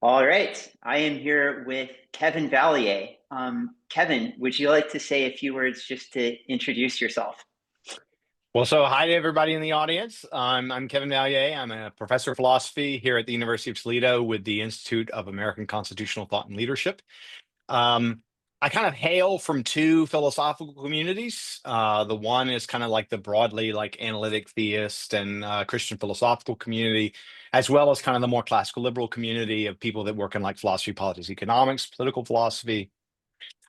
All right, I am here with Kevin Vallier. Kevin, would you like to say a few words just to introduce yourself? Well, so hi to everybody in the audience. I'm Kevin Vallier. I'm a professor of philosophy here at the University of Toledo with the Institute of American Constitutional Thought and Leadership. Um, I kind of hail from two philosophical communities. The one is kind of like the broadly like analytic theist and Christian philosophical community, as well as kind of the more classical liberal community of people that work in like philosophy, politics, economics, political philosophy.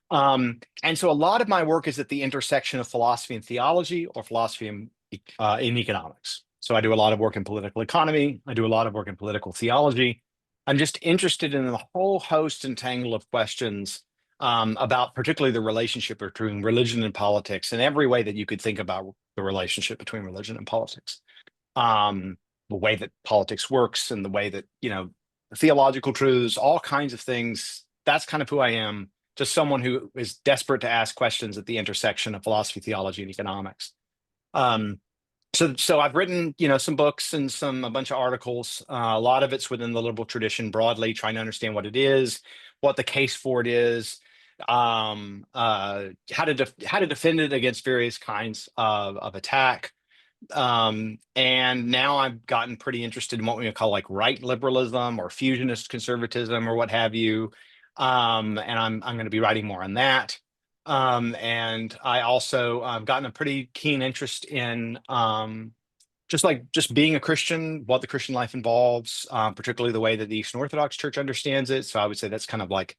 And so a lot of my work is at the intersection of philosophy and theology or philosophy and in economics. So I do a lot of work in political economy. I do a lot of work in political theology. I'm just interested in a whole host and tangle of questions about particularly the relationship between religion and politics and every way that you could think about the relationship between religion and politics. The way that politics works and the way that, theological truths, all kinds of things. That's kind of who I am, just someone who is desperate to ask questions at the intersection of philosophy, theology, and economics. Um, so I've written, some books and a bunch of articles. A lot of it's within the liberal tradition broadly, trying to understand what it is, what the case for it is, how to defend it against various kinds of attack. And now I've gotten pretty interested in what we would call like right liberalism or fusionist conservatism or what have you. And I'm going to be writing more on that. And I also I've gotten a pretty keen interest in just being a Christian, what the Christian life involves, particularly the way that the Eastern Orthodox Church understands it. So I would say that's kind of like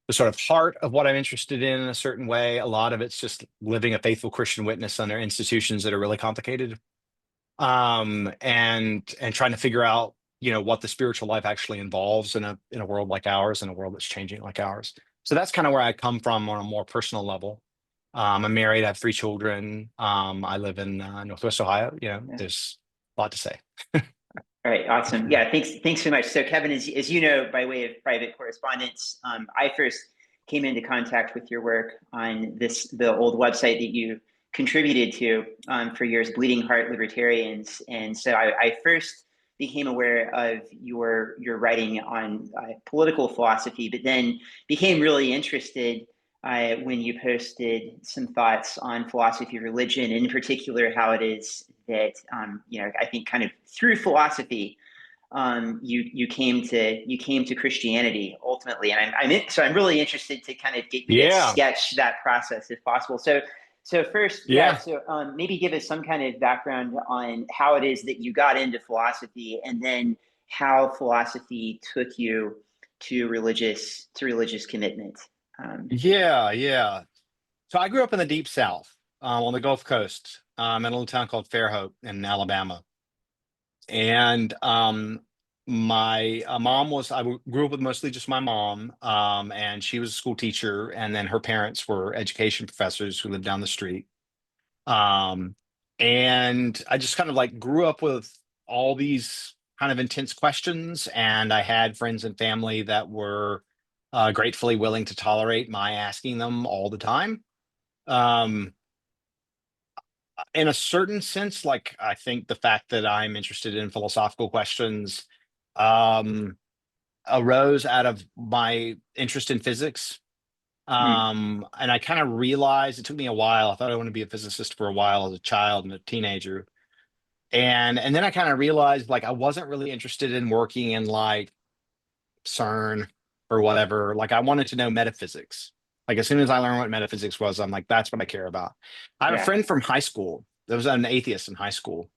the sort of heart of what I'm interested in a certain way. A lot of it's just living a faithful Christian witness under institutions that are really complicated, and trying to figure out what the spiritual life actually involves in a world like ours, in a world that's changing like ours. So that's kind of where I come from on a more personal level. I'm married, I have three children. I live in Northwest Ohio. Yeah. There's a lot to say. All right, awesome. Yeah, thanks so much. So, Kevin, as you know, by way of private correspondence, I first came into contact with your work on the old website that you contributed to for years, Bleeding Heart Libertarians, and so I first became aware of your writing on political philosophy, but then became really interested when you posted some thoughts on philosophy of religion, and in particular how it is that I think kind of through philosophy you came to Christianity ultimately, and I'm really interested to kind of get you to Yeah, sketch that process if possible. So first, yeah, yeah. so maybe give us some kind of background on how it is that you got into philosophy, and then how philosophy took you to religious commitment. Yeah, yeah. So I grew up in the deep South, on the Gulf Coast, in a little town called Fairhope in Alabama. And my mom was, grew up with mostly just my mom, and she was a school teacher. And then her parents were education professors who lived down the street. Um, and I just kind of like grew up with all these kind of intense questions. And I had friends and family that were gratefully willing to tolerate my asking them all the time. Um, in a certain sense, like I think the fact that I'm interested in philosophical questions um, arose out of my interest in physics. Mm, And I kind of realized it took me a while. I thought I wanted to be a physicist for a while as a child and a teenager. And then I kind of realized like I wasn't really interested in working in like CERN or whatever. Like I wanted to know metaphysics. Like as soon as I learned what metaphysics was, I'm like, that's what I care about. I have a yeah. friend from high school that was an atheist in high school.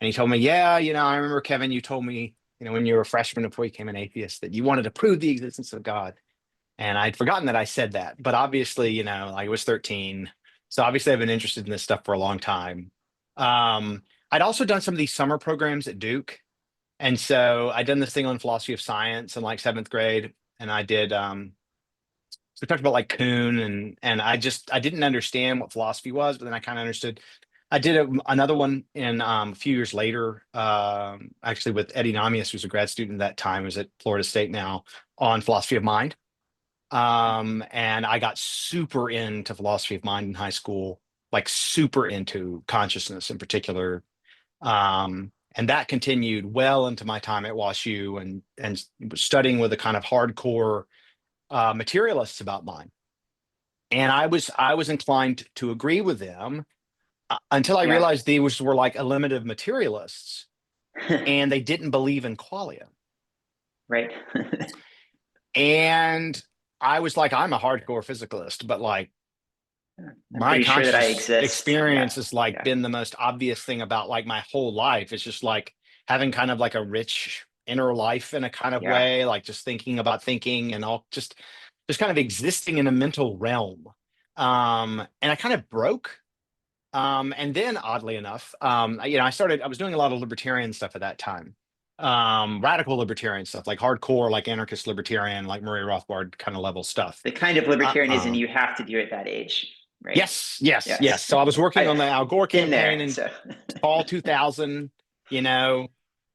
And he told me, yeah, I remember Kevin, you told me, when you were a freshman before you became an atheist, that you wanted to prove the existence of God. And I'd forgotten that I said that. But obviously, I was 13. So obviously I've been interested in this stuff for a long time. I'd also done some of these summer programs at Duke. And so I'd done this thing on philosophy of science in like seventh grade. And I did so we talked about like Kuhn, and I didn't understand what philosophy was, but then I kind of understood. I did another one in a few years later, actually with Eddie Namias, who's a grad student at that time, who's at Florida State now, on philosophy of mind. And I got super into philosophy of mind in high school, like super into consciousness in particular. And that continued well into my time at WashU and studying with the kind of hardcore materialists about mind. And I was inclined to agree with them until I Yeah. realized they were like eliminative materialists and they didn't believe in qualia. Right. And I was like, I'm a hardcore physicalist, but like I'm my pretty sure that I conscious exist. Yeah. experience has like Yeah. been the most obvious thing about like my whole life. It's just like having kind of like a rich inner life in a kind of Yeah. way, like just thinking about thinking and all just kind of existing in a mental realm. And I kind of broke. And then oddly enough, I was doing a lot of libertarian stuff at that time. Radical libertarian stuff, like hardcore, like anarchist libertarian, like Murray Rothbard kind of level stuff. The kind of Uh, libertarianism um, you have to do at that age, right? yes, yes, yes. Yes. So I was working on I've the Al Gore been campaign there. in So fall 2000, you know,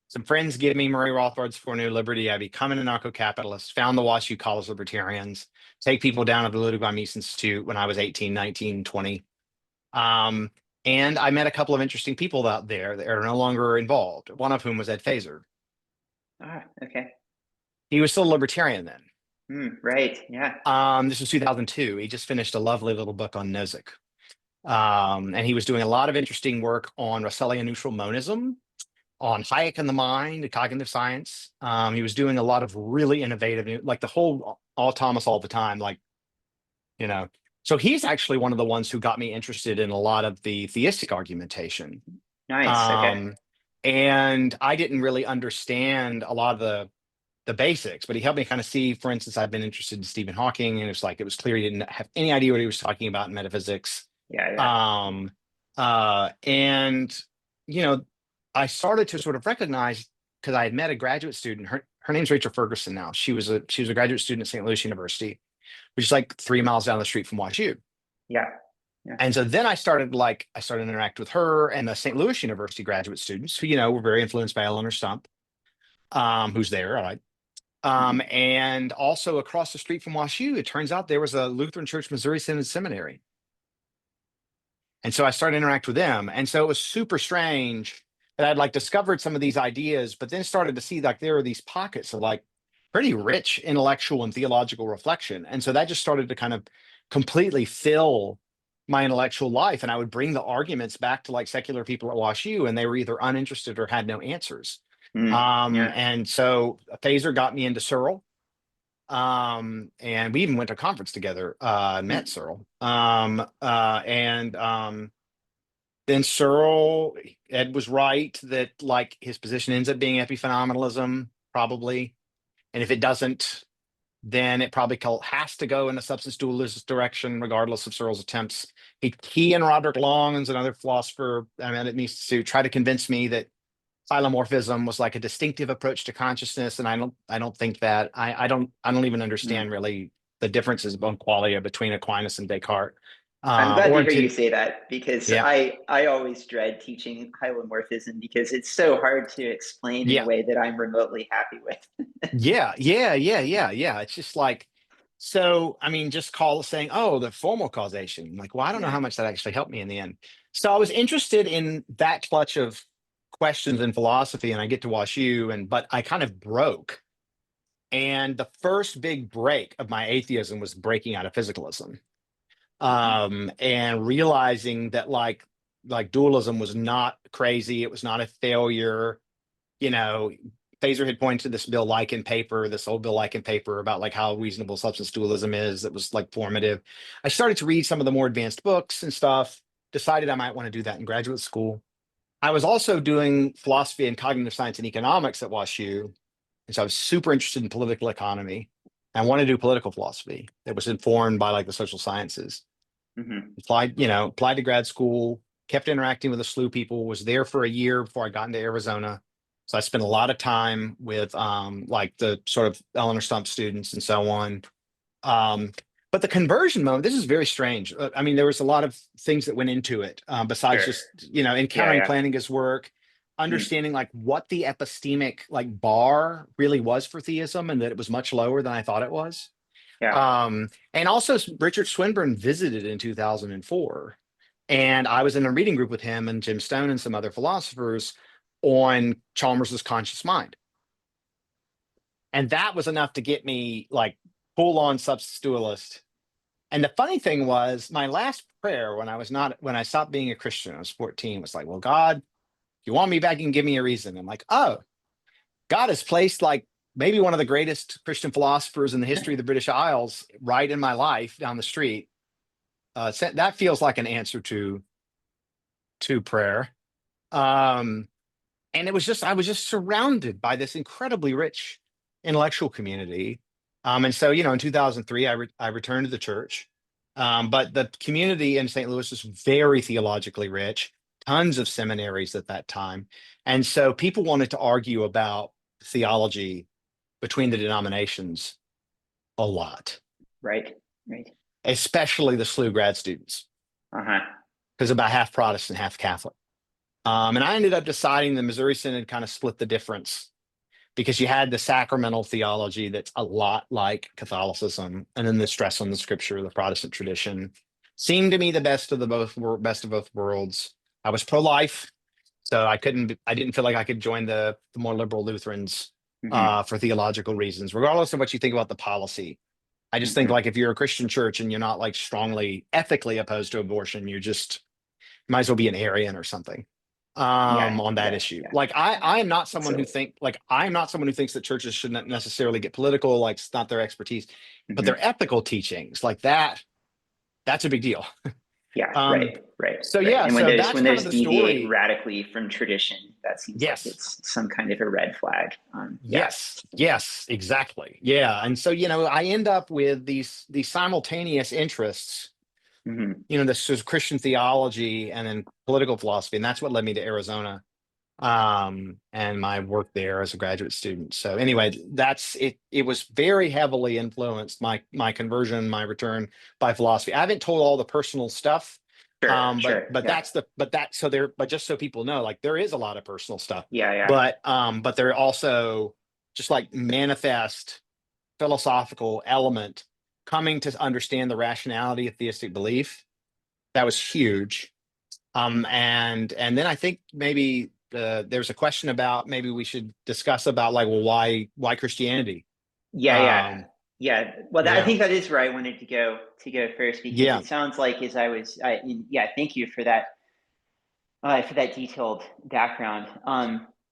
some friends give me Murray Rothbard's For New Liberty. I become an anarcho-capitalist, found the WashU College Libertarians, take people down to the Ludwig von Mises Institute when I was 18, 19, 20. Um, and I met a couple of interesting people out there that are no longer involved, one of whom was Ed Feser. okay. He was still a libertarian then. Right. Yeah. This was 2002. He just finished a lovely little book on Nozick. And he was doing a lot of interesting work on Russellian neutral monism, on Hayek and the mind, cognitive science. He was doing a lot of really innovative, like the whole all Thomas all the time, like, you know. So he's actually one of the ones who got me interested in a lot of the theistic argumentation. Nice. Okay. Um, and I didn't really understand a lot of the basics, but he helped me kind of see, for instance, I've been interested in Stephen Hawking, and it was clear he didn't have any idea what he was talking about in metaphysics. Yeah. Yeah. And you know, I started to sort of recognize because I had met a graduate student. Her name's Rachel Ferguson now. She was a graduate student at St. Louis University, which is like 3 miles down the street from WashU. Yeah. Yeah. And so then I started to interact with her and the St. Louis University graduate students who, were very influenced by Eleanor Stump, who's there. All right. Mhm. And also across the street from WashU, it turns out there was a Lutheran Church Missouri Synod Seminary. And so I started to interact with them. And so it was super strange that I'd like discovered some of these ideas, but then started to see like there are these pockets of like pretty rich intellectual and theological reflection. And so that just started to kind of completely fill my intellectual life. And I would bring the arguments back to like secular people at WashU, and they were either uninterested or had no answers. Yeah. And so Phaser got me into Searle. And we even went to a conference together, met Mm. Searle. Then Searle, Ed was right that like his position ends up being epiphenomenalism, probably. And if it doesn't, then it probably has to go in a substance dualist direction, regardless of Searle's attempts. He and Roderick Long, and another philosopher I met at Mises to try to convince me that phylomorphism was like a distinctive approach to consciousness, and I don't think that. I don't even Mm. understand really the differences on qualia between Aquinas and Descartes. I'm glad to Or hear you to say that because Yeah, I always dread teaching hylomorphism because it's so hard to explain in a yeah, way that I'm remotely happy with. yeah. It's just like, so I mean, just call saying, oh, the formal causation. Like, well, I don't know Yeah. how much that actually helped me in the end. So I was interested in that clutch of questions in philosophy, and I get to WashU, but I kind of broke. And the first big break of my atheism was breaking out of physicalism, Mhm. and realizing that like dualism was not crazy. It was not a failure. You know, Phaser had pointed to this this old Bill Lycan paper about like how reasonable substance dualism is. That was like formative. I started to read some of the more advanced books and stuff, decided I might want to do that in graduate school. I was also doing philosophy and cognitive science and economics at WashU. And so I was super interested in political economy. I wanted to do political philosophy that was informed by like the social sciences. Mhm. Applied to grad school, kept interacting with a slew of people, was there for a year before I got into Arizona. So I spent a lot of time with like the sort of Eleanor Stump students and so on. Um, but the conversion moment, this is very strange. I mean, there was a lot of things that went into it, besides Sure. just, Yeah. encountering Yeah. Plantinga's work, Mm. understanding like what the epistemic like bar really was for theism, and that it was much lower than I thought it was. Yeah. And also Richard Swinburne visited in 2004, and I was in a reading group with him and Jim Stone and some other philosophers on Chalmers's conscious mind. And that was enough to get me like full on substitualist. And the funny thing was, my last prayer when I stopped being a Christian, I was 14, was like, well, God, if you want me back, you can give me a reason. I'm like, oh, God has placed like maybe one of the greatest Christian philosophers in the history of the British Isles right in my life down the street. That feels like an answer to prayer. And I was just surrounded by this incredibly rich intellectual community. And so, in 2003, I returned to the church. But the community in St. Louis was very theologically rich, tons of seminaries at that time. And so people wanted to argue about theology between the denominations a lot, Right. Right. especially the SLU grad students, Uh-huh. because about half Protestant, half Catholic. And I ended up deciding the Missouri Synod kind of split the difference, because you had the sacramental theology that's a lot like Catholicism, and then the stress on the scripture, the Protestant tradition, seemed to me the best of both worlds. I was pro-life, so I didn't feel like I could join the more liberal Lutherans Hmm. for theological reasons, regardless of what you think about the policy. I just think Hmm. like if you're a Christian church and you're not like strongly ethically opposed to abortion, you might as well be an Arian or something Yeah. on that Yeah. issue. Yeah. Like I am not someone who So. think like I'm not someone who thinks that churches shouldn't necessarily get political, like it's not their expertise, but their Hmm. ethical teachings like that's a big deal. Yeah. um Right. Right. so Right. yeah, And when so those that's kind of the deviate story. radically from tradition, that seems like Yes. it's some kind of a red flag. Yeah. Yes, exactly. Yeah. And so, I end up with these simultaneous interests, Hmm. this is Christian theology and then political philosophy. And that's what led me to Arizona, and my work there as a graduate student. So anyway, that's it. It was very heavily influenced my conversion, my return, by philosophy. I haven't told all the personal stuff. Sure. But Sure. Yeah. but just so people know, like there is a lot of personal stuff, Yeah. Yeah. but there are also just like manifest philosophical element coming to understand the rationality of theistic belief. That was huge. And then I think maybe there's a question about maybe we should discuss about like, well, why Christianity? Yeah. Yeah. Um, Yeah. Well, I yeah, think that is where I wanted to go first, because yeah, it sounds like yeah, thank you for that detailed background.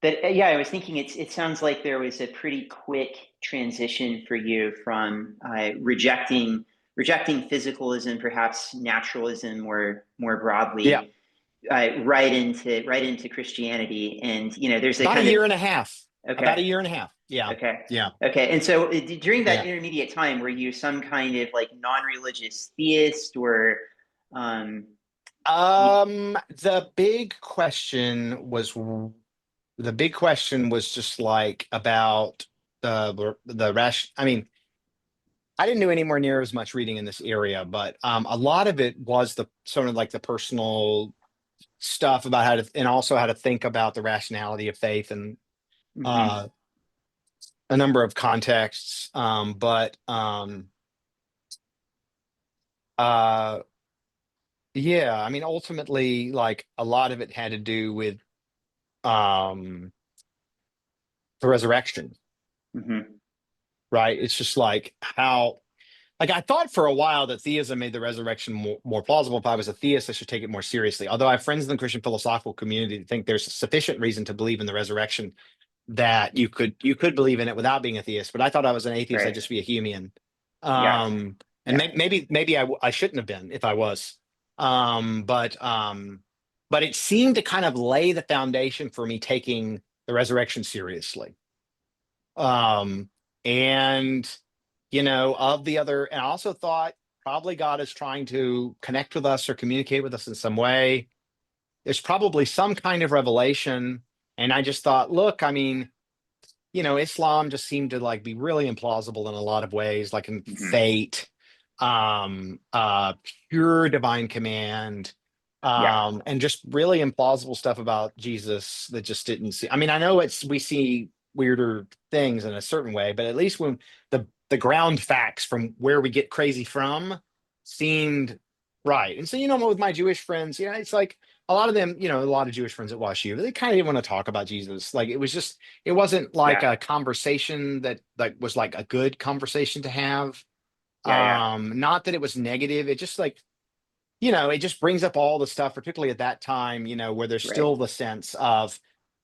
But yeah, I was thinking it sounds like there was a pretty quick transition for you from rejecting physicalism, perhaps naturalism more yeah. broadly, right into Christianity. And there's a About a kind of year and a half. About a okay, year and a half. Yeah, okay, yeah, okay. And so during that yeah. intermediate time, were you some kind of like non-religious theist, or um, y- The big question was just like about the rash. I mean, I didn't do anywhere near as much reading in this area, but a lot of it was the sort of like the personal stuff about and also how to think about the rationality of faith and mhm. uh, a number of contexts. But uh, yeah, I mean, ultimately, like a lot of it had to do with um, the resurrection, Hmm. right? It's just like like I thought for a while that theism made the resurrection more plausible. If I was a theist, I should take it more seriously. Although I have friends in the Christian philosophical community that think there's sufficient reason to believe in the resurrection that you could believe in it without being a theist. But I thought I was an atheist, I'd Right. just be a Humean. Yeah. And Yeah. maybe I shouldn't have been if I was. Um, but um, but it seemed to kind of lay the foundation for me taking the resurrection seriously. Um, and of the other, and I also thought probably God is trying to connect with us or communicate with us in some way. There's probably some kind of revelation. And I just thought, look, I mean, Islam just seemed to like be really implausible in a lot of ways, like in Hmm. fate, um, uh, pure divine command, Yeah. and just really implausible stuff about Jesus that just didn't see. I mean, I know we see weirder things in a certain way, but at least when the ground facts from where we get crazy from seemed right. And so, with my Jewish friends, it's like a lot of them, a lot of Jewish friends at WashU, they kind of didn't want to talk about Jesus. Like it wasn't like Yeah. a conversation that was like a good conversation to have. Yeah. Yeah. Not that it was negative. It just like, it just brings up all the stuff, particularly at that time, where there's Right. still the sense of,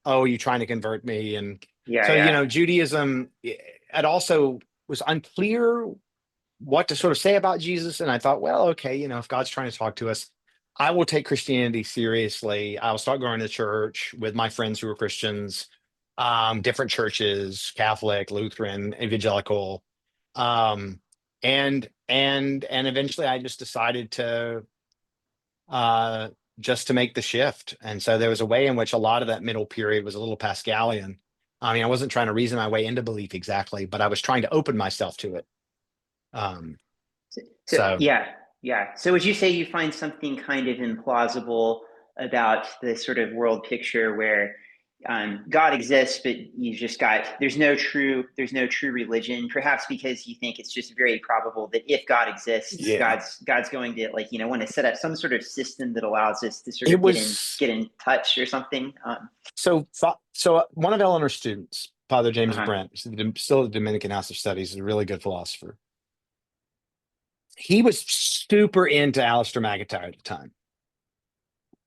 oh, you trying to convert me. And Yeah. so, Yeah. Judaism, it also was unclear what to sort of say about Jesus. And I thought, well, okay, if God's trying to talk to us, I will take Christianity seriously. I'll start going to church with my friends who are Christians, different churches, Catholic, Lutheran, Evangelical. Um, and eventually I just decided uh, to make the shift. And so there was a way in which a lot of that middle period was a little Pascalian. I mean, I wasn't trying to reason my way into belief exactly, but I was trying to open myself to it. Um, So so yeah, yeah. So would you say you find something kind of implausible about the sort of world picture where God exists, but there's no true religion, perhaps because you think it's just very probable that if God exists, yeah, God's going to want to set up some sort of system that allows us to sort it of was get in touch or something. so one of Eleanor's students, Father James Uh-huh. Brent, still at the Dominican House of Studies, is a really good philosopher. He was super into Alistair McIntyre at the time.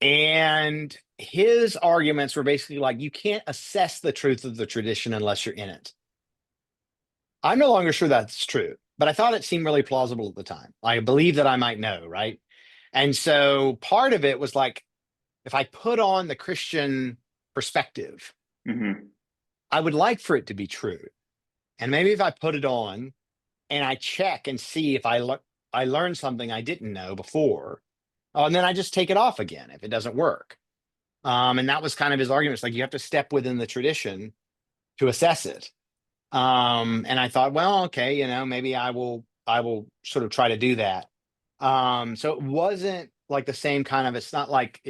And his arguments were basically like, you can't assess the truth of the tradition unless you're in it. I'm no longer sure that's true, but I thought it seemed really plausible at the time. I believe that I might know, right? And so part of it was like, if I put on the Christian perspective, Hmm. I would like for it to be true. And maybe if I put it on and I check and see if I learned something I didn't know before, and then I just take it off again if it doesn't work. And that was kind of his argument. It's like you have to step within the tradition to assess it. And I thought, well, okay, maybe I will sort of try to do that. So it wasn't like the same kind of, it's not like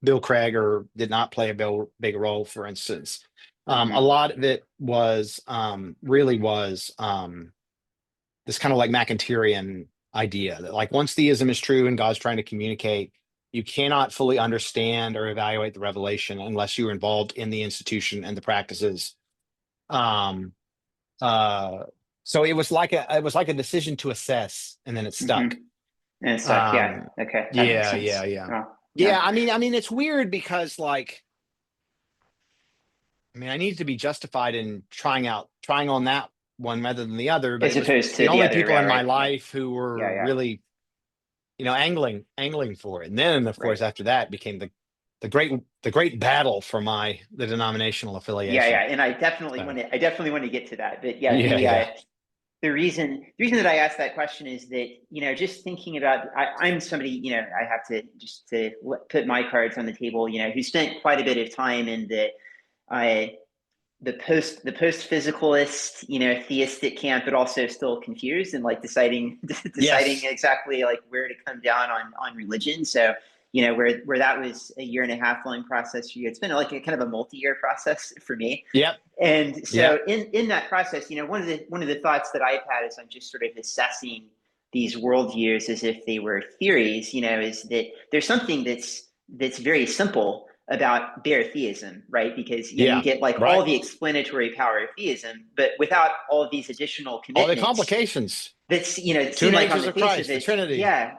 Bill Craig or did not play a big role, for instance. A Hmm. lot of it was really was this kind of like McIntyrean idea that like once theism is true and God's trying to communicate, you cannot fully understand or evaluate the revelation unless you're involved in the institution and the practices. Um, uh, so it was like a decision to assess, and then it Hmm. stuck. And it's like, yeah, Um, okay, that makes yeah, yeah, sense. yeah, Oh, yeah. yeah. I mean, it's weird because like, I mean, I need to be justified in trying on that one rather than the other, but As it was opposed the to the only other people route, in my right? Yeah. life who Yeah. were Yeah. really angling for it. And then, of Right. course, after that the great battle for the denominational Yeah. Yeah. affiliation. And So I definitely want to get to that. But yeah, yeah, yeah, the reason that I asked that question is that, just thinking about, I'm somebody, I have to just to put my cards on the table, who spent quite a bit of time in I, the post physicalist, theistic camp, but also still confused and like deciding yes, exactly like where to come down on religion. So where that was a year and a half long process for you, it's been like a kind of a multi-year process for me. yep, And yep, so in that process, one of the thoughts that I've had as I'm just sort of assessing these worldviews as if they were theories, is that there's something that's very simple about bare theism, right? Because you yeah, get like all right. the explanatory power of theism, but without all of these additional All the commitments complications, that's two seem like on natures the of face of Christ, the it, Trinity. yeah.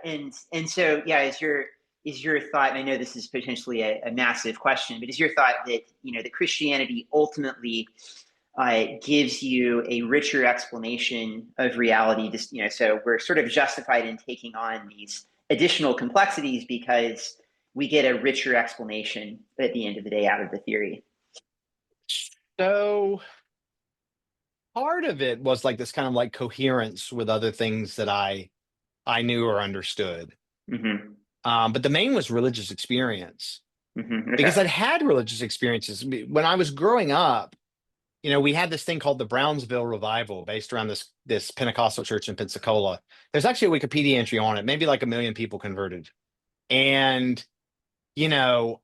And so yeah, is your thought, and I know this is potentially a massive question, but is your thought that that Christianity ultimately gives you a richer explanation of reality? Just so we're sort of justified in taking on these additional complexities because we get a richer explanation at the end of the day out of the theory. So part of it was like this kind of like coherence with other things that I knew or understood. Mm-hmm. But the main was religious experience Mm-hmm. because Okay. I'd had religious experiences when I was growing up. We had this thing called the Brownsville Revival based around this Pentecostal church in Pensacola. There's actually a Wikipedia entry on it. Maybe like 1 million people converted. And, you know,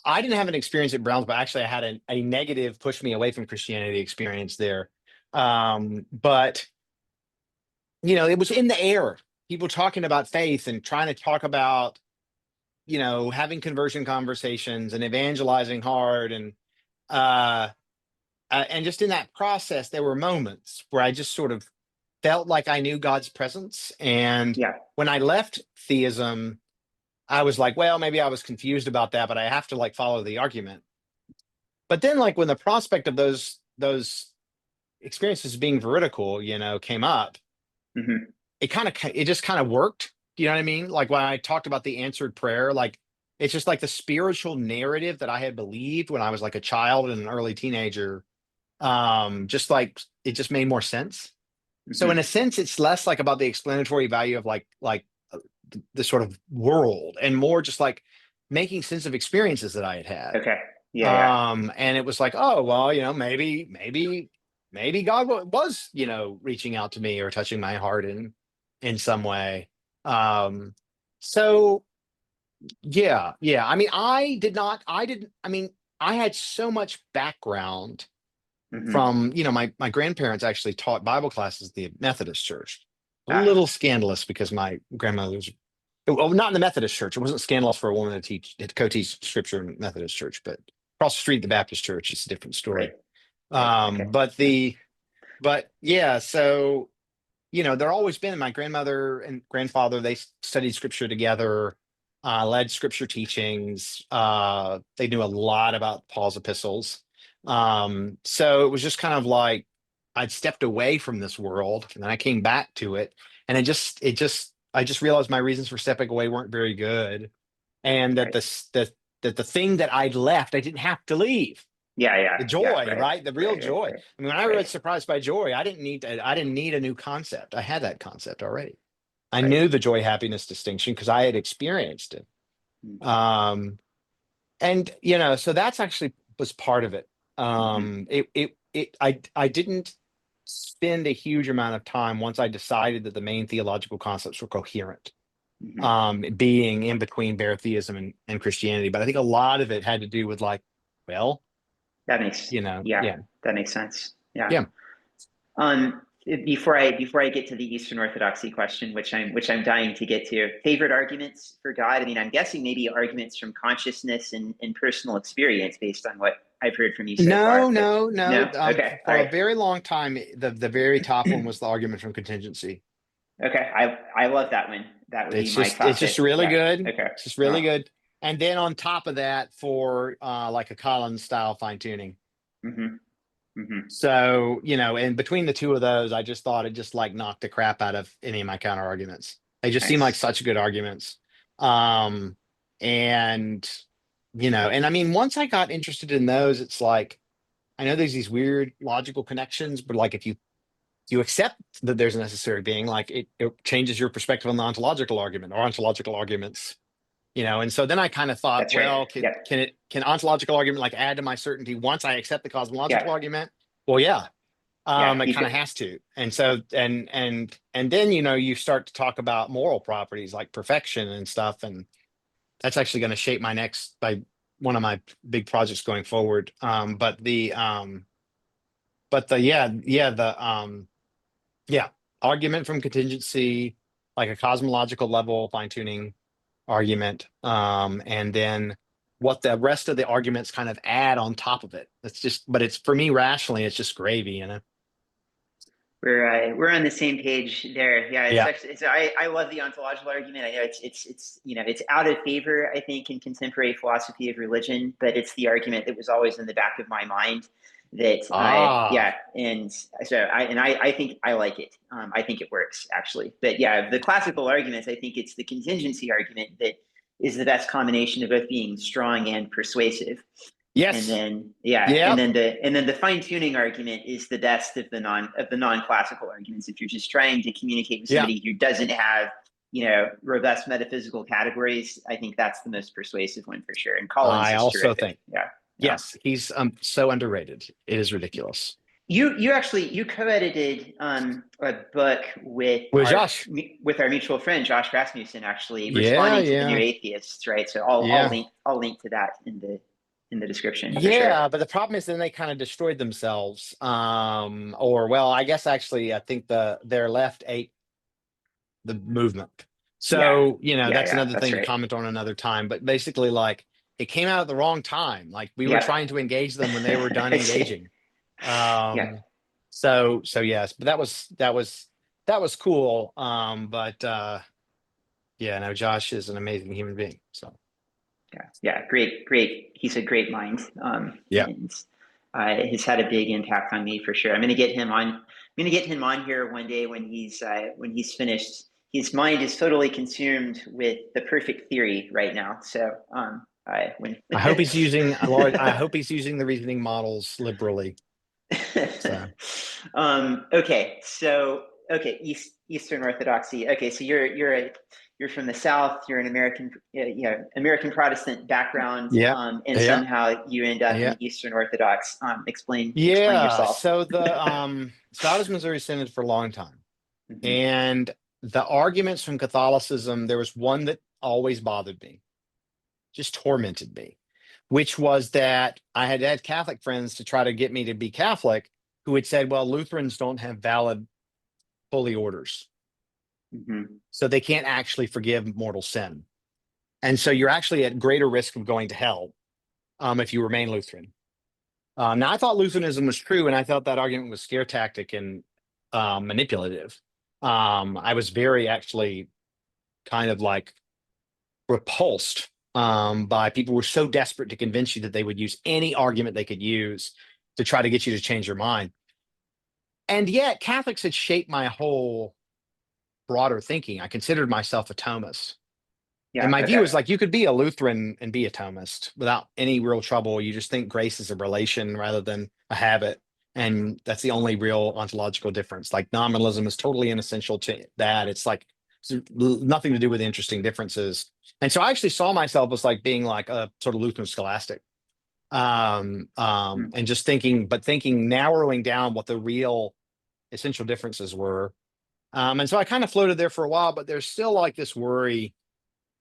I didn't have an experience at Brownsville. Actually, I had a negative push me away from Christianity experience there. But, it was in the air. People talking about faith and trying to talk about having conversion conversations and evangelizing hard, and just in that process, there were moments where I just sort of felt like I knew God's presence. And Yeah. when I left theism, I was like, well, maybe I was confused about that, but I have to like follow the argument. But then like when the prospect of those experiences being veridical, came up, Hmm. it just kind of worked. You know what I mean? Like when I talked about the answered prayer, like it's just like the spiritual narrative that I had believed when I was like a child and an early teenager. Just like it just made more sense. So in Hmm. a sense, it's less like about the explanatory value of the sort of world, and more just like making sense of experiences that I had had. Okay. Yeah. Yeah. And it was like, oh well, maybe God was, reaching out to me or touching my heart in some way. Um, so yeah. I mean, I had so much background Hmm. from, my grandparents actually taught Bible classes at the Methodist church. A Ah, little scandalous because my grandmother was, well, not in the Methodist church. It wasn't scandalous for a woman to co-teach scripture in Methodist church, but across the street, the Baptist church, it's a different right. story. Right. Okay. Yeah. But yeah, so, there always been my grandmother and grandfather, they studied scripture together, led scripture teachings. They knew a lot about Paul's epistles. So it was just kind of like I'd stepped away from this world and then I came back to it. And I just realized my reasons for stepping away weren't very good. And that Right. the thing that I'd left, I didn't have to leave. Yeah. Yeah. The Yeah. joy, Right. right? The real Right. Right. joy. Right. I mean, when I read Right. Surprised by Joy, I didn't need a new concept. I had that concept already. I Right. knew the joy happiness distinction because I had experienced it. Um, and so that's actually was part of it. Mm-hmm. I didn't spend a huge amount of time once I decided that the main theological concepts were coherent, Hmm. being in between bare theism and Christianity. But I think a lot of it had to do with like, well, That makes, yeah, yeah, that makes sense. Yeah. yeah. Before I get to the Eastern Orthodoxy question, which I'm dying to get to, favorite arguments for God. I mean, I'm guessing maybe arguments from consciousness and personal experience based on what I've heard from you so No, far. But no, no. no, okay, all For a right, very long time, the very top one was the argument from contingency. okay. I love that one. That would be my It's just classic. really Yeah. good. Okay. It's just really good. And then on top of that, for like a Collins style fine tuning. Mm-hmm. Mm-hmm. So, and between the two of those, I just thought it just like knocked the crap out of any of my counter arguments. They just seem like Nice. such good arguments. Um, and and I mean, once I got interested in those, it's like I know there's these weird logical connections, but like if you accept that there's a necessary being, like it changes your perspective on the ontological argument or ontological arguments. And so then I kind of thought, That's right. well, Yep. can ontological argument like add to my certainty once I accept the cosmological Yeah. argument? Well, yeah, Yeah. it You kind of could. has to. And so and then you start to talk about moral properties like perfection and stuff, and that's actually going to shape my next by one of my big projects going forward. Yeah, argument from contingency, like a cosmological level fine tuning argument, and then what the rest of the arguments kind of add on top of it. But it's for me rationally, it's just gravy. We're on the same page there. Yeah, it's Yeah. actually I love the ontological argument. I know it's it's out of favor, I think, in contemporary philosophy of religion, but it's the argument that was always in the back of my mind that Ah, yeah, and so I think I like it. I think it works actually. But yeah, the classical arguments, I think it's the contingency argument that is the best combination of both being strong and persuasive. And yes. then yeah, Yep. and then the fine tuning argument is the best of the non classical arguments. If you're just trying to communicate with Yeah. somebody who doesn't have robust metaphysical categories, I think that's the most persuasive one for sure. And Collins I is also terrific. think, Yeah, yeah. yes, he's so underrated. It is ridiculous. You actually you co-edited a book With Josh. with our mutual friend Josh Rasmussen, actually Yeah, responding to the New yeah, Atheists, right? So yeah. I'll link to that in the description for sure. Yeah, but the problem is then they kind of destroyed themselves. Or well, I guess actually I think their left ate the movement. Yeah. So, Yeah. that's Yeah. another That's thing to right. comment on another time. But basically, like, it came out at the wrong time. Like, we were Yep. trying to engage them when they were done I see. engaging. Yeah. So yes, but that was cool. But yeah, no, Josh is an amazing human being. So Yeah. Yeah. Great. Great. He's a great mind. yeah. And he's had a big impact on me for sure. I'm going to get him on. I'm going to get him on here one day when he's finished. His mind is totally consumed with the perfect theory right now. So I when I hope he's using the reasoning models liberally. So okay, so okay, Eastern Orthodoxy. Okay, so you're from the South. You're an American, American Protestant background, yeah, and yeah, somehow you end up in yeah. the Eastern Orthodox. Explain Yeah. yourself. So I was Missouri Synod for a long time. Hmm. And the arguments from Catholicism, there was one that always bothered me, just tormented me, which was that I had had Catholic friends to try to get me to be Catholic who had said, well, Lutherans don't have valid holy orders, Hmm. so they can't actually forgive mortal sin. And so you're actually at greater risk of going to hell if you remain Lutheran. Now, I thought Lutheranism was true, and I thought that argument was scare tactic and manipulative. I was very actually kind of like repulsed by people who were so desperate to convince you that they would use any argument they could use to try to get you to change your mind. And yet, Catholics had shaped my whole broader thinking. I considered myself a Thomist. And Yeah. my view Okay. is like you could be a Lutheran and be a Thomist without any real trouble. You just think grace is a relation rather than a habit. And that's the only real ontological difference. Like nominalism is totally inessential to that. It's like nothing to do with interesting differences. And so I actually saw myself as like being like a sort of Lutheran scholastic. Hmm. And just thinking, narrowing down what the real essential differences were. And so I kind of floated there for a while, but there's still like this worry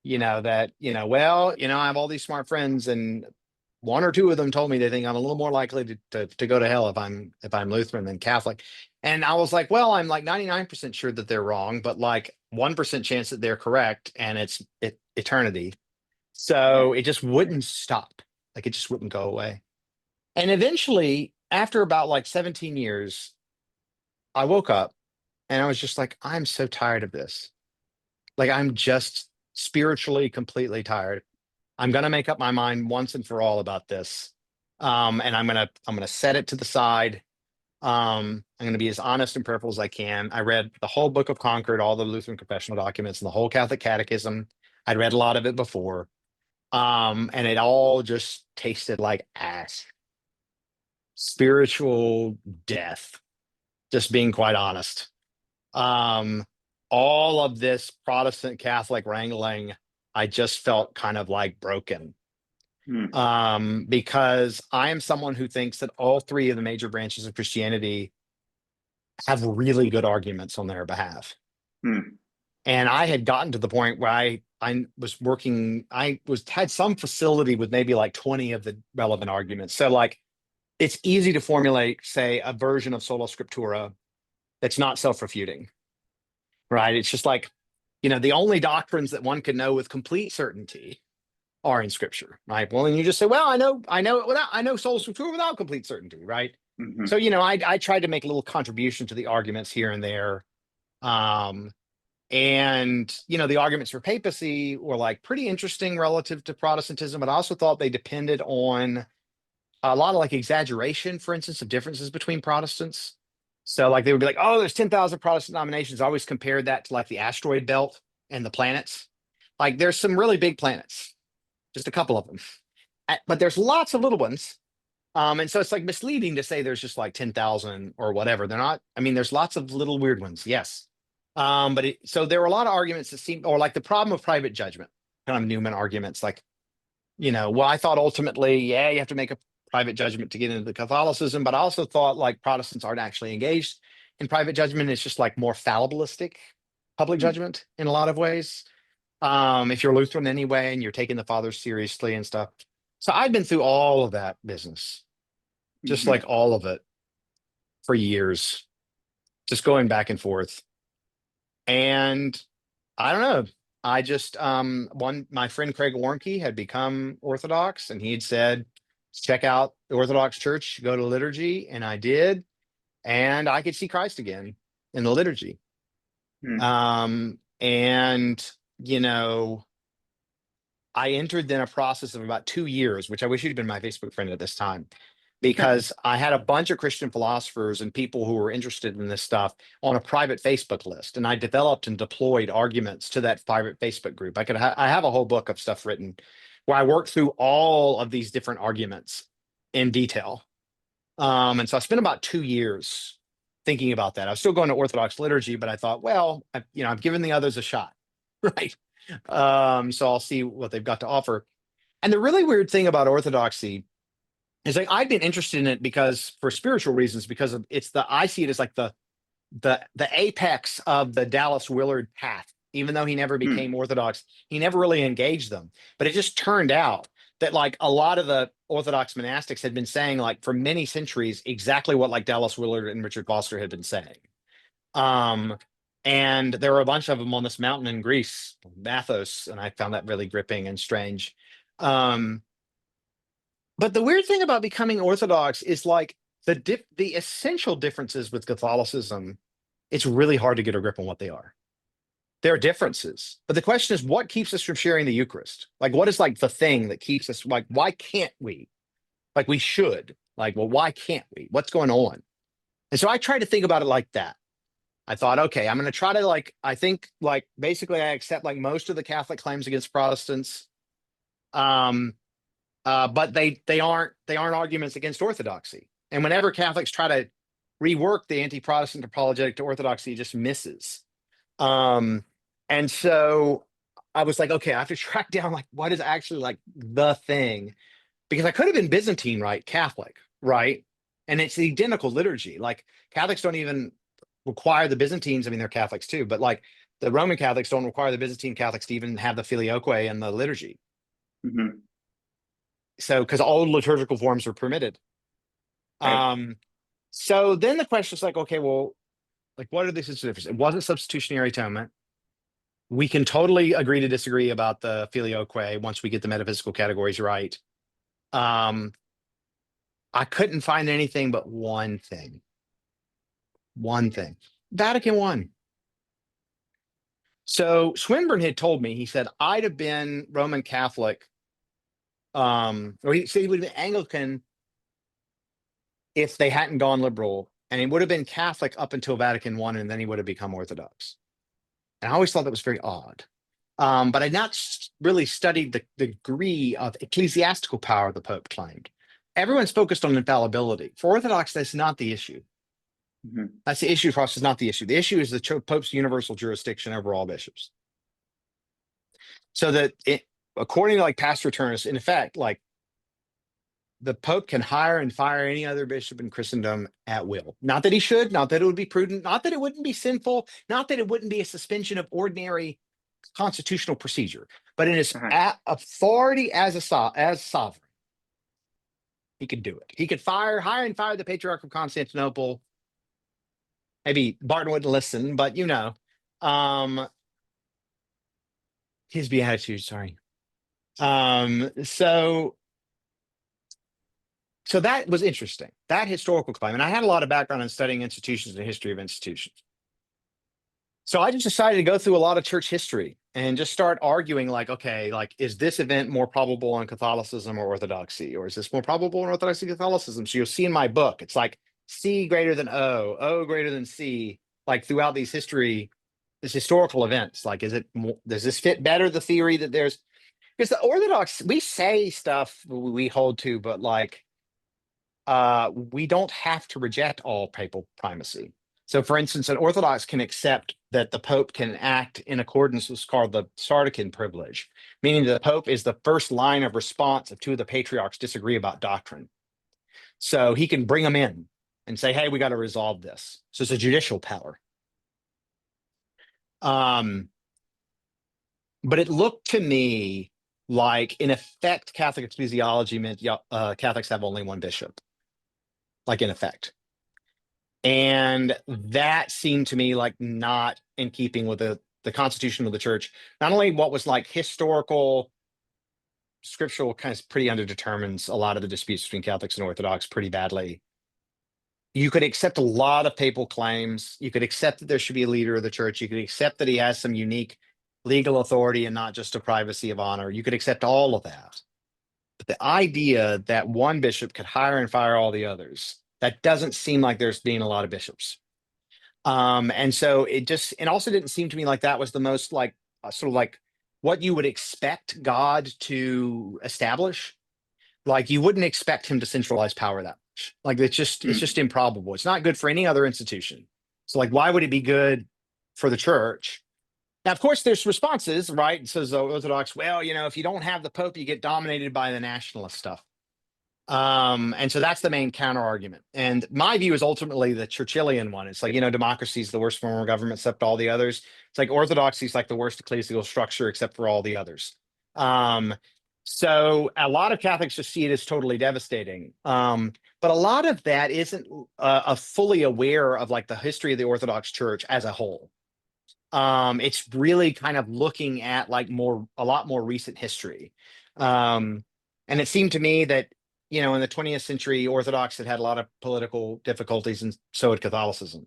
that, well, I have all these smart friends and one or two of them told me they think I'm a little more likely to go to hell if I'm Lutheran than Catholic. And I was like, well, I'm like 99% sure that they're wrong, but like 1% chance that they're correct. And it's eternity. Yeah. So it just wouldn't stop. Like it just wouldn't go away. And eventually, after about like 17 years, I woke up and I was just like, I'm so tired of this. Like I'm just spiritually completely tired. I'm going to make up my mind once and for all about this. And I'm going to set it to the side. I'm going to be as honest and prayerful as I can. I read the whole Book of Concord, all the Lutheran confessional documents, and the whole Catholic Catechism. I'd read a lot of it before. And it all just tasted like ash, spiritual death, just being quite honest. Um, all of this Protestant Catholic wrangling, I just felt kind of like broken. Hmm. Because I am someone who thinks that all three of the major branches of Christianity have really good arguments on their behalf. Hmm. And I had gotten to the point where I was working, had some facility with maybe like 20 of the relevant arguments. So like it's easy to formulate, say, a version of sola scriptura that's not self-refuting, right? It's just like, the only doctrines that one can know with complete certainty are in scripture, right? Well, and you just say, well, I know sola scriptura without complete certainty, right? Hmm. So, I tried to make a little contribution to the arguments here and there. Um, and, the arguments for papacy were like pretty interesting relative to Protestantism, but I also thought they depended on a lot of like exaggeration, for instance, of differences between Protestants. So like they would be like, oh, there's 10,000 Protestant denominations. I always compared that to like the asteroid belt and the planets. Like there's some really big planets, just a couple of them. But there's lots of little ones. And so it's like misleading to say there's just like 10,000 or whatever. They're not, I mean, there's lots of little weird ones. Yes. So there were a lot of arguments that seem, or like the problem of private judgment, kind of Newman arguments, like, well, I thought ultimately, yeah, you have to make a private judgment to get into the Catholicism, but I also thought like Protestants aren't actually engaged in private judgment. It's just like more fallibilistic public Hmm. judgment in a lot of ways. If you're Lutheran anyway, and you're taking the fathers seriously and stuff. So I've been through all of that business, just Hmm. like all of it for years, just going back and forth. And I don't know. I just my friend Craig Warnke had become Orthodox, and he had said, check out the Orthodox Church, go to liturgy, and I did, and I could see Christ again in the liturgy. Hmm. And you know, I entered then a process of about 2 years, which I wish you'd been my Facebook friend at this time, because I had a bunch of Christian philosophers and people who were interested in this stuff on a private Facebook list. And I developed and deployed arguments to that private Facebook group. I have a whole book of stuff written where I worked through all of these different arguments in detail. And so I spent about 2 years thinking about that. I was still going to Orthodox liturgy, but I thought, well, I've given the others a shot, right? So I'll see what they've got to offer. And the really weird thing about Orthodoxy is like I've been interested in it because for spiritual reasons, because of I see it as like the apex of the Dallas Willard path. Even though he never Hmm. became Orthodox, he never really engaged them. But it just turned out that like a lot of the Orthodox monastics had been saying like for many centuries exactly what like Dallas Willard and Richard Foster had been saying. Um, and there were a bunch of them on this mountain in Greece, Mathos, and I found that really gripping and strange. Um, but the weird thing about becoming Orthodox is like the essential differences with Catholicism. It's really hard to get a grip on what they are. There are differences, but the question is, what keeps us from sharing the Eucharist? Like, what is like the thing that keeps us? Like, why can't we? Like, we should. Like, well, why can't we? What's going on? And so I tried to think about it like that. I thought, okay, I'm going to try to like. I think like basically I accept like most of the Catholic claims against Protestants. Um, but they aren't arguments against orthodoxy. And whenever Catholics try to rework the anti-Protestant apologetic to orthodoxy, it just misses. Um, and so I was like, okay, I have to track down like what is actually like the thing, because I could have been Byzantine, right? Catholic, right? And it's the identical liturgy. Like Catholics don't even require the Byzantines. I mean, they're Catholics too, but like the Roman Catholics don't require the Byzantine Catholics to even have the filioque and the liturgy. Hmm. So, because all liturgical forms are permitted. Right. Um, so then the question is like, okay, well, like what are these differences? It wasn't substitutionary atonement. We can totally agree to disagree about the filioque once we get the metaphysical categories right. Um, I couldn't find anything but one thing. One thing. Vatican I. So Swinburne had told me, he said, I'd have been Roman Catholic, or he said he would have been Anglican if they hadn't gone liberal, and he would have been Catholic up until Vatican I, and then he would have become Orthodox. And I always thought that was very odd. But I'd not really studied the degree of ecclesiastical power the Pope claimed. Everyone's focused on infallibility. For Orthodox, that's not the issue. Hmm. That's the issue for us, is not the issue. The issue is the Pope's universal jurisdiction over all bishops. So that according to like Pastor Turnus, in effect, like the Pope can hire and fire any other bishop in Christendom at will. Not that he should, not that it would be prudent, not that it wouldn't be sinful, not that it wouldn't be a suspension of ordinary constitutional procedure, but in his Uh-huh. authority as sovereign, he could do it. He could hire and fire the Patriarch of Constantinople. Maybe Barton wouldn't listen, but um, his beatitude. Sorry. So that was interesting. That historical claim, and I had a lot of background in studying institutions and the history of institutions. So I just decided to go through a lot of church history and just start arguing like, okay, like, is this event more probable in Catholicism or Orthodoxy? Or is this more probable in Orthodoxy Catholicism? So you'll see in my book, it's like C greater than O, O greater than C, like throughout these historical events. Like, does this fit better the theory that because the Orthodox, we say stuff we hold to, but like, we don't have to reject all papal primacy. So, for instance, an Orthodox can accept that the Pope can act in accordance with what's called the Sardican privilege, meaning the Pope is the first line of response if two of the patriarchs disagree about doctrine. So he can bring them in and say, hey, we got to resolve this. So it's a judicial power. But it looked to me like, in effect, Catholic ecclesiology meant Catholics have only one bishop, like in effect. And that seemed to me like not in keeping with the the constitution of the church, not only what was like historical, scriptural kind of pretty underdetermines a lot of the disputes between Catholics and Orthodox pretty badly. You could accept a lot of papal claims. You could accept that there should be a leader of the church. You could accept that he has some unique legal authority and not just a privacy of honor. You could accept all of that. But the idea that one bishop could hire and fire all the others, that doesn't seem like there's being a lot of bishops. And so it also didn't seem to me like that was the most like sort of like what you would expect God to establish. Like you wouldn't expect him to centralize power that much. Like it's just improbable. It's not good for any other institution. So like, why would it be good for the church? Now, of course, there's responses, right? It says the Orthodox, well, if you don't have the Pope, you get dominated by the nationalist stuff. And so that's the main counter argument. And my view is ultimately the Churchillian one. It's like, democracy is the worst form of government except all the others. It's like orthodoxy is like the worst ecclesiastical structure except for all the others. So a lot of Catholics just see it as totally devastating. But a lot of that isn't fully aware of like the history of the Orthodox Church as a whole. It's really kind of looking at like a lot more recent history. And it seemed to me that, in the 20th century, Orthodox had a lot of political difficulties, and so had Catholicism.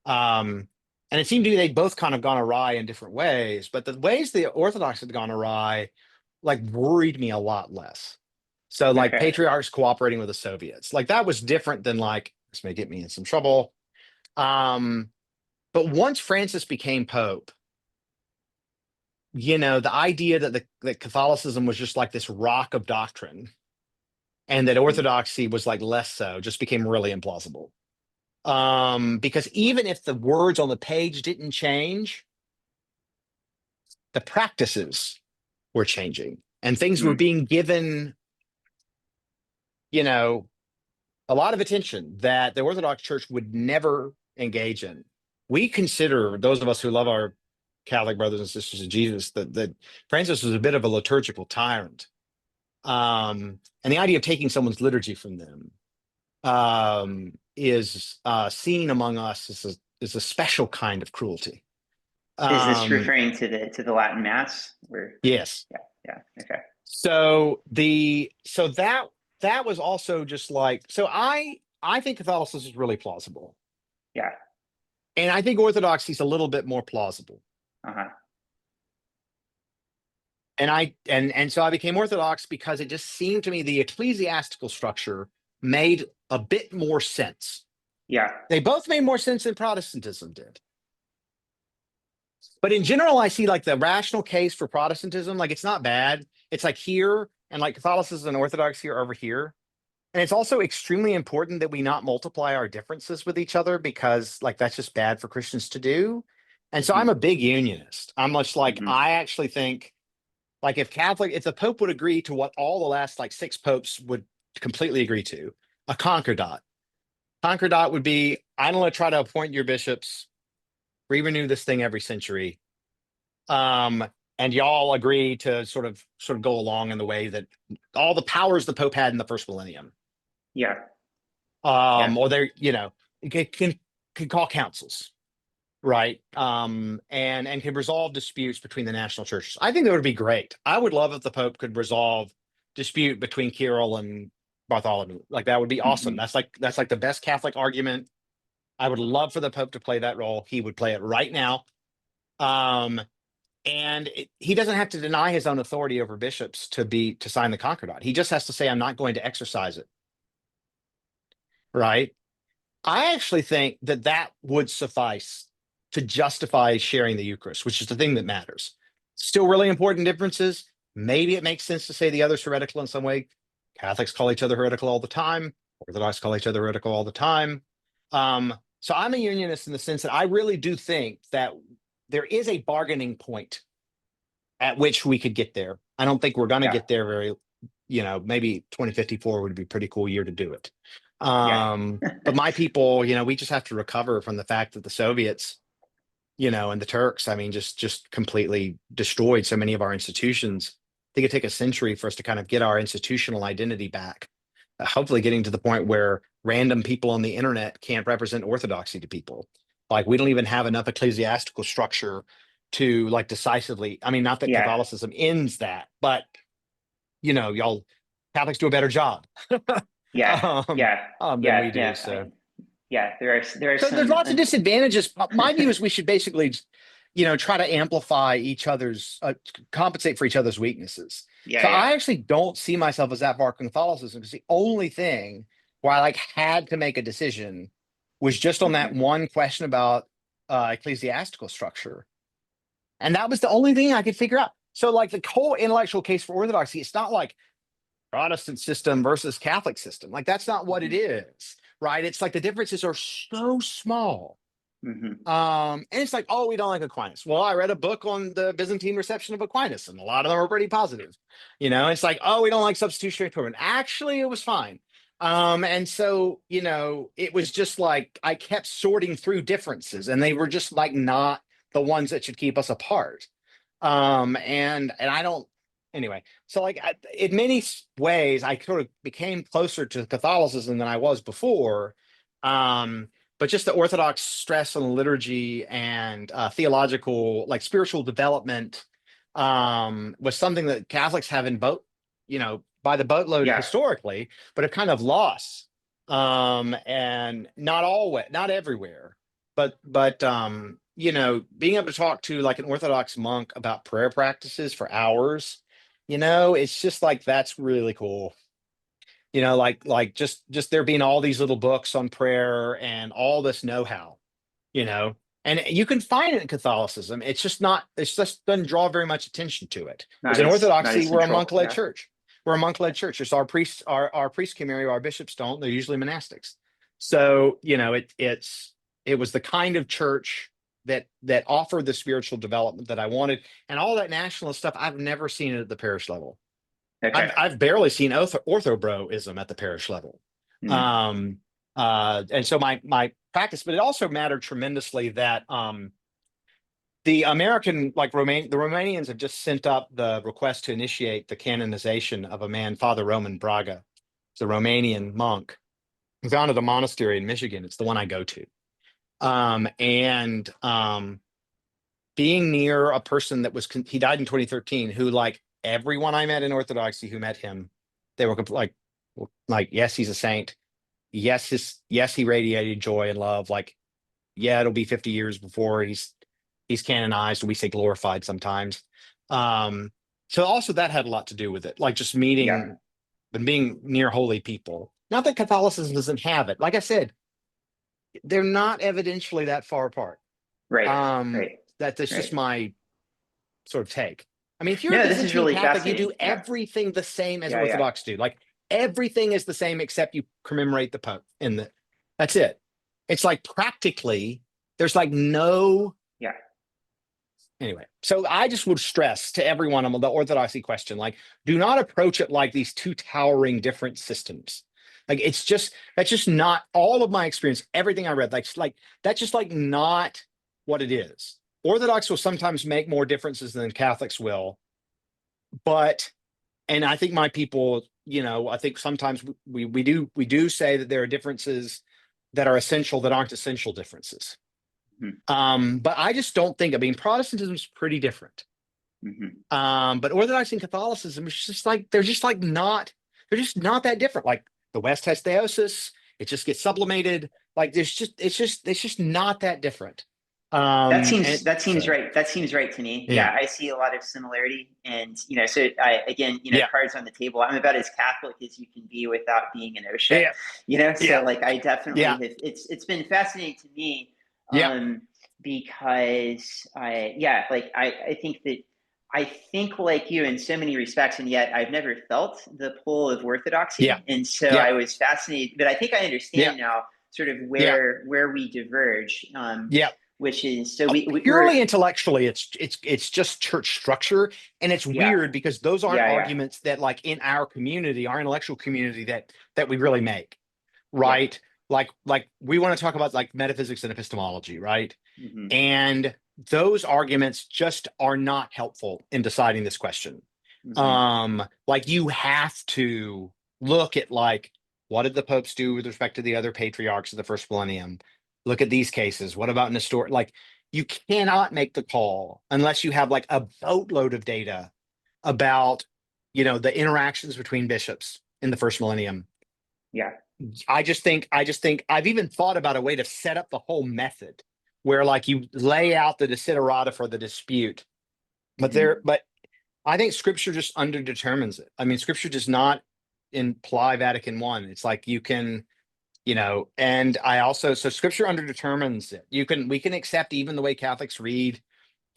And it seemed to me they'd both kind of gone awry in different ways, but the ways the Orthodox had gone awry, like worried me a lot less. So like patriarchs cooperating with the Soviets, like that was different than like, this may get me in some trouble. But once Francis became Pope, the idea that Catholicism was just like this rock of doctrine and that orthodoxy was like less so just became really implausible. Because even if the words on the page didn't change, the practices were changing and things were being given, a lot of attention that the Orthodox Church would never engage in. We consider, those of us who love our Catholic brothers and sisters of Jesus, that Francis was a bit of a liturgical tyrant. And the idea of taking someone's liturgy from them is seen among us as a special kind of cruelty. Is this referring to the Latin Mass? Yes. Yeah. Okay. So that was also just like, so I think Catholicism is really plausible. Yeah. And I think Orthodoxy is a little bit more plausible. Uh-huh. And so I became Orthodox because it just seemed to me the ecclesiastical structure made a bit more sense. Yeah. They both made more sense than Protestantism did. But in general, I see like the rational case for Protestantism, like it's not bad. It's like here, and like Catholicism and Orthodoxy are over here. And it's also extremely important that we not multiply our differences with each other because like that's just bad for Christians to do. And so I'm a big unionist. I'm much like, I actually think like if the Pope would agree to what all the last like 6 popes would completely agree to, a concordat. Concordat would be, I'm going to try to appoint your bishops, renew this thing every century. And y'all agree to sort of go along in the way that all the powers the Pope had in the first millennium. Yeah. Or they're, can call councils. Right. And can resolve disputes between the national churches. I think that would be great. I would love if the Pope could resolve dispute between Kirill and Bartholomew. Like that would be awesome. That's like the best Catholic argument. I would love for the Pope to play that role. He would play it right now. And he doesn't have to deny his own authority over bishops to sign the concordat. He just has to say, I'm not going to exercise it. Right. I actually think that would suffice to justify sharing the Eucharist, which is the thing that matters. Still really important differences. Maybe it makes sense to say the other's heretical in some way. Catholics call each other heretical all the time. Orthodox call each other heretical all the time. So I'm a unionist in the sense that I really do think that there is a bargaining point at which we could get there. I don't think we're going to get there maybe 2054 would be a pretty cool year to do it. But my people, we just have to recover from the fact that the Soviets, and the Turks, I mean, just completely destroyed so many of our institutions. I think it'd take a century for us to kind of get our institutional identity back. Hopefully getting to the point where random people on the internet can't represent orthodoxy to people. Like we don't even have enough ecclesiastical structure to like decisively. I mean, not that Yeah. Catholicism ends that, but y'all Catholics do a better job Yeah. Yeah. than Yeah. we do. Yeah. So Yeah. There are so there's some, lots of disadvantages. My view is we should basically, try to amplify each other's, compensate for each other's weaknesses. yeah. So Yeah. I actually don't see myself as that far from Catholicism because the only thing where I like had to make a decision was just on that Mhm. one question about ecclesiastical structure. And that was the only thing I could figure out. So like the whole intellectual case for orthodoxy, it's not like Protestant system versus Catholic system. Like that's not what it Mhm. is, right? It's like the differences are so small. Mhm. And it's like, oh, we don't like Aquinas. Well, I read a book on the Byzantine reception of Aquinas, and a lot of them are pretty positive. It's like, oh, we don't like substitutionary atonement. Actually, it was fine. And so, it was just like I kept sorting through differences, and they were just like not the ones that should keep us apart. And I don't anyway. So like in many ways, I sort of became closer to Catholicism than I was before. But just the Orthodox stress on liturgy and theological, like spiritual development, was something that Catholics have in boat, by the boatload Yeah. historically, but have kind of lost. And not always, not everywhere, but being able to talk to like an Orthodox monk about prayer practices for hours, it's just like that's really cool. Like just there being all these little books on prayer and all this know-how, you know, and you can find it in Catholicism. It's just doesn't draw very much attention to it. Whereas in Not Orthodoxy, as we're a central. monk-led Yeah. church. We're a monk-led church. It's our priests, our priest community, our bishops don't. They're usually monastics. So, it was the kind of church that offered the spiritual development that I wanted. And all that nationalist stuff, I've never seen it at the parish level. Okay. I've barely seen orthobroism at the parish level. Mm. Um, and so my practice, but it also mattered tremendously that the American, like the Romanians have just sent up the request to initiate the canonization of a man, Father Roman Braga. He's a Romanian monk who founded a monastery in Michigan. It's the one I go to. And being near a person that he died in 2013, who like everyone I met in Orthodoxy who met him, they were like, yes, he's a saint. Yes, he radiated joy and love. Like, yeah, it'll be 50 years before he's canonized. We say glorified sometimes. So also that had a lot to do with it, like just Yeah. meeting and being near holy people. Not that Catholicism doesn't have it. Like I said, they're not evidentially that far apart. Right. Um, Right. that's just Right. my sort of take. I mean, if you're a No, this is Byzantine really Catholic, you do fascinating. Yeah. everything the same as Yeah. Yeah. Orthodox do. Like everything is the same except you commemorate the Pope that's it. It's like practically there's like no Yeah. anyway. So I just would stress to everyone on the Orthodoxy question, like, do not approach it like these two towering different systems. Like that's just not all of my experience, everything I read, like that's just like not what it is. Orthodox will sometimes make more differences than Catholics will, and I think my people, I think sometimes we do say that there are differences that are essential that aren't essential differences. Mhm. But I just don't think. I mean, Protestantism is pretty different. Mhm. But Orthodoxy and Catholicism is just like they're just not that different. Like the West has theosis, it just gets sublimated. Like it's just not that different. And That seems so right. That seems right to me. yeah, Yeah, I see a lot of similarity, and so I again, yeah, cards on the table. I'm about as Catholic as you can be without being an OSHA. yeah, So yeah, like I definitely yeah, have. It's been fascinating to me, yeah, because I think that I think like you in so many respects, and yet I've never felt the pull of yeah, orthodoxy, and so yeah, I was fascinated. But I think I yeah, understand now sort of yeah, where we diverge. yeah. Which is so we're Purely intellectually, it's just church structure, and it's yeah. weird because those aren't Yeah. arguments that, like in our community, our intellectual community, that we really make, Yeah. right? Like we want to talk about like metaphysics and epistemology, right? Hmm. And those arguments just are not helpful in deciding this question. Hmm. Like you have to look at like what did the popes do with respect to the other patriarchs of the first millennium? Look at these cases. What about Nestor? Like you cannot make the call unless you have like a boatload of data about, the interactions between bishops in the first millennium. Yeah. I just think I've even thought about a way to set up the whole method where like you lay out the desiderata for the dispute, but I think scripture just underdetermines it. I mean, scripture does not imply Vatican I. It's like you can, and so scripture underdetermines it. We can accept even the way Catholics read,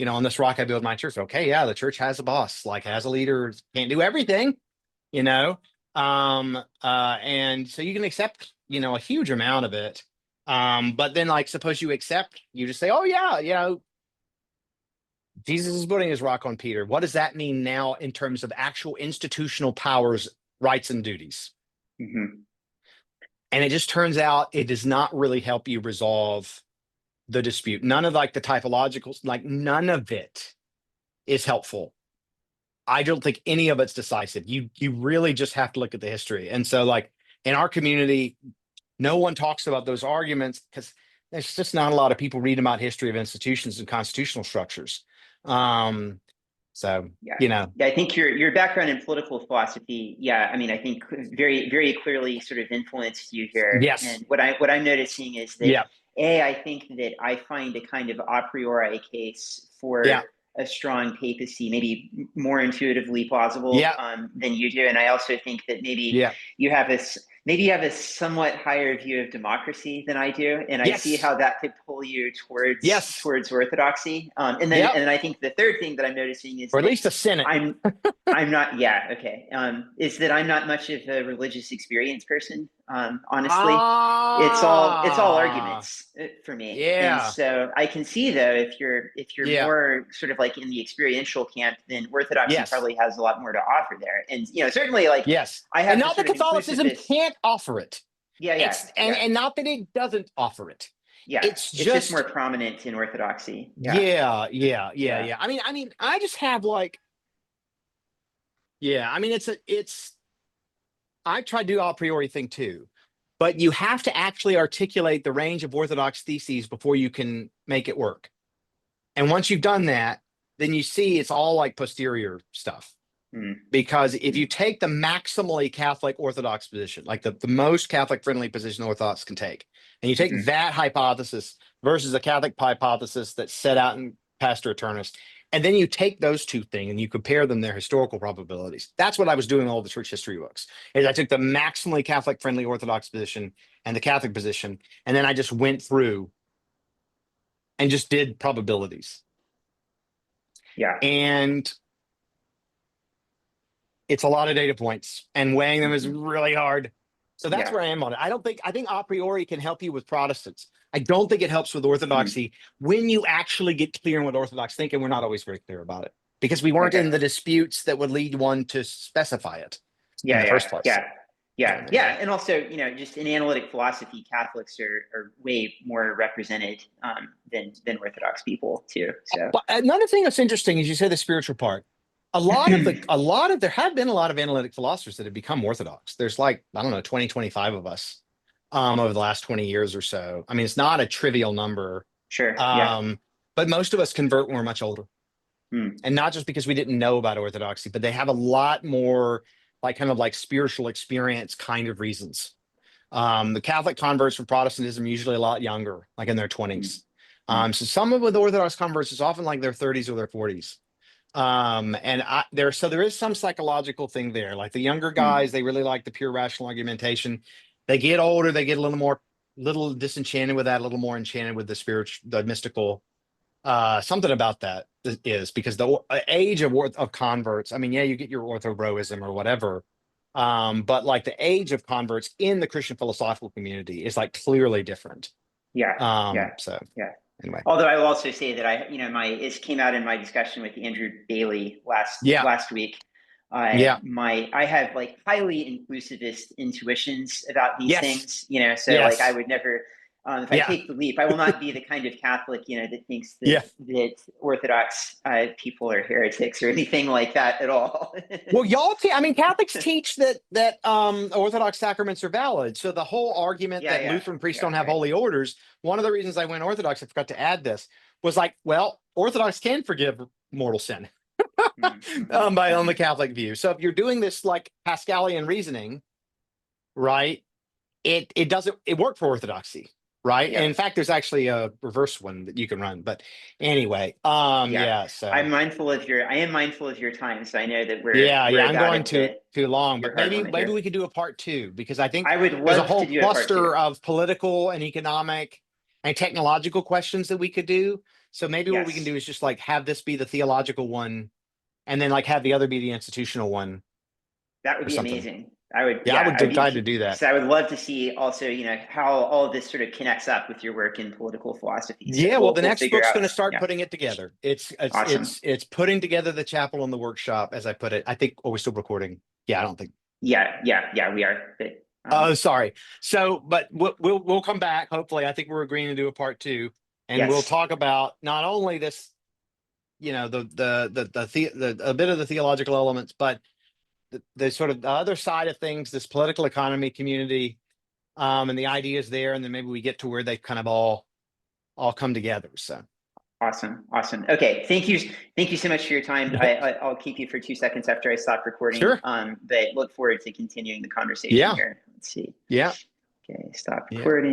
on this rock I build my church. Okay, yeah, the church has a boss, like has a leader, can't do everything, you know. And so you can accept, a huge amount of it. But then like suppose you just say, oh yeah, Jesus is putting his rock on Peter. What does that mean now in terms of actual institutional powers, rights, and duties? Mm-hmm. And it just turns out it does not really help you resolve the dispute. None of like the typologicals, like none of it is helpful. I don't think any of it's decisive. You really just have to look at the history. And so like in our community, no one talks about those arguments because there's just not a lot of people reading about history of institutions and constitutional structures. So, Yeah, I think your background in political philosophy, I mean, I think very, very clearly sort of influenced you here. yes. And what I'm noticing is that Yeah. I think that I find a kind of a priori case for Yeah. a strong papacy, maybe more intuitively plausible Yeah. than you do. And I also think that maybe Yeah. you have a somewhat higher view of democracy than I do, and I see Yes. how that could pull you Yes. towards orthodoxy. Yep. And then I think the third thing that I'm noticing is Or at that least the Senate. I'm not, okay. Is that I'm not much of a religious experience person, honestly. It's all Ah. arguments for me. And Yeah. so I can see though, if you're Yeah. more sort of like in the experiential camp, then orthodoxy Yes. probably has a lot more to offer there. And certainly like Yes. I And have to not that sort of Catholicism inclusivist. can't offer it. Yeah. And not that it doesn't offer it. Yeah. It's It's just just more prominent in orthodoxy. Yeah. yeah. I mean, I just have like, I mean, I try to do a priori thing too, but you have to actually articulate the range of orthodox theses before you can make it work. And once you've done that, then you see it's all like posterior stuff. Because if you take the maximally Catholic Orthodox position, like the most Catholic friendly position Orthodox can take, and you take that hypothesis versus a Catholic hypothesis that's set out in Pastor Eternus, and then you take those two things and you compare them their historical probabilities. That's what I was doing in all the church history books. Is I took the maximally Catholic friendly Orthodox position and the Catholic position, and then I just went through and just did probabilities. Yeah. And it's a lot of data points, and weighing them is really hard. So that's where I am on it. I think a priori can help you with Protestants. I don't think it helps with Orthodoxy when you actually get clear on what Orthodox think, and we're not always very clear about it because we weren't in the disputes that would lead one to specify it in the first place. Yeah. And also, just in analytic philosophy, Catholics are way more represented than Orthodox people too. So, but another thing that's interesting is you say the spiritual part. There have been a lot of analytic philosophers that have become Orthodox. There's like, I don't know, 20, 25 of us over the last 20 years or so. I mean, it's not a trivial number. Sure. But most of us convert when we're much older. And not just because we didn't know about Orthodoxy, but they have a lot more like kind of like spiritual experience kind of reasons. The Catholic converts from Protestantism are usually a lot younger, like in their 20s. So some of the Orthodox converts is often like their 30s or their 40s. There is some psychological thing there. Like the younger guys, they really like the pure rational argumentation. They get older, they get a little disenchanted with that, a little more enchanted with the spiritual, the mystical. Something about that is because the age of converts. I mean, you get your orthobraism or whatever, but like the age of converts in the Christian philosophical community is like clearly different. So anyway. Although I will also say that it came out in my discussion with Andrew Bailey last week. I have like highly inclusivist intuitions about these things, so like I would never, if I take the leap, I will not be the kind of Catholic, that thinks that Orthodox people are heretics or anything like that at all. Well, Catholics teach that Orthodox sacraments are valid. So the whole argument that Lutheran priests don't have holy orders, one of the reasons I went Orthodox, I forgot to add this, was like, well, Orthodox can forgive mortal sin Mhm. on the Catholic view. So if you're doing this like Pascalian reasoning, right, it worked for Orthodoxy, right? And Yeah. in fact, there's actually a reverse one that you can run. But anyway, Yeah. yeah, so I am mindful of your time. So I know that we're yeah, I'm about going at the too long, your but hard maybe limit here. we could do a part two, because I think I would there's a love to whole do a part two. cluster of political and economic and technological questions that we could do. So maybe what we can Yes, do is just like have this be the theological one, and then like have the other be the institutional one that would or be something. amazing. I would, Yeah, I would I'd be glad to be, do that. so I would love to see also, how all of this sort of connects up with your work in political philosophy. So Yeah, well, the we'll next figure book's out. going to start Yeah. putting it together. Awesome. It's putting together the chapel and the workshop, as I put it. I think. Are we still recording? Yeah, I don't think. Yeah, we are. But, Oh, sorry. So, but we'll come back. Hopefully, I think we're agreeing to do a part two, and we'll yes, talk about not only this, the a bit of the theological elements, but the sort of the other side of things, this political economy community, and the ideas there, and then maybe we get to where they kind of all come together. So, awesome. Okay, thank you so much for your time. I'll keep you for 2 seconds after I stop recording. sure. But look forward to continuing the conversation Yeah. here. Let's see. Yeah. Okay, stop Yeah. recording.